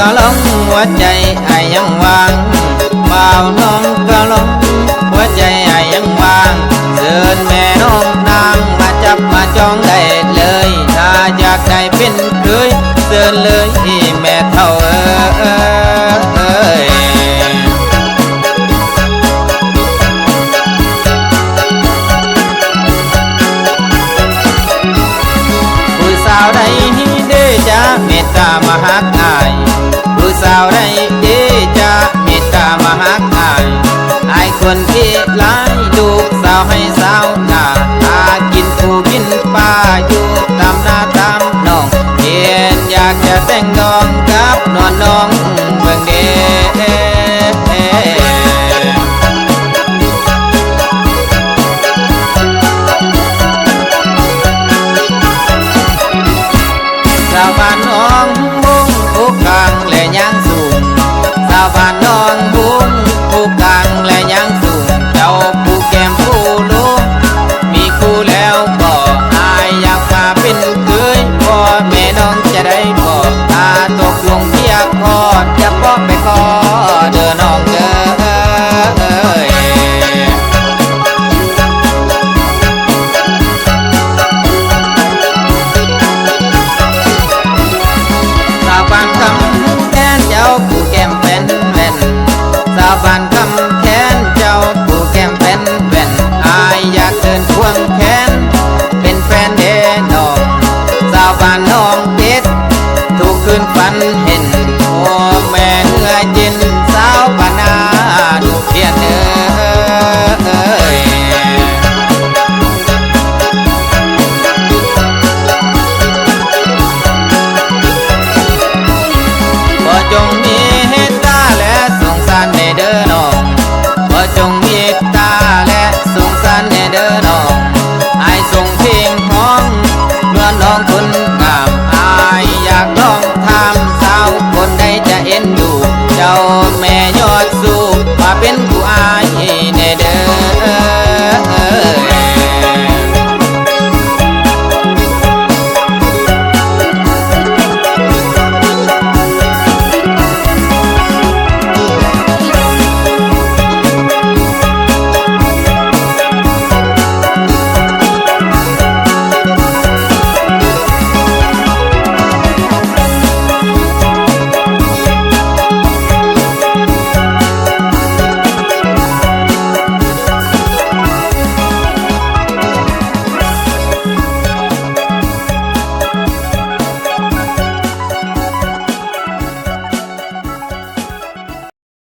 ก็หลงหัวใจไอ้ยังวางบ่าวน้องก็หลงหัวใจไอ้ยังวางเชิญแม่น้องนางมาจับมาจองได้เลยถ้าอยากได้เป็นเคยเชิญเลยแม่เท่าผู้สาวใดเด้จะเมตตามาหักอายผู้สาวใดเด้จะเมตตามาหักอายอายคนที่หลายลูกสาวให้สาวหน้าหากินผู้กินปลาอยู่ตามนาตามหนองเพียนอยากจะแต่งดองกับนวลน้อง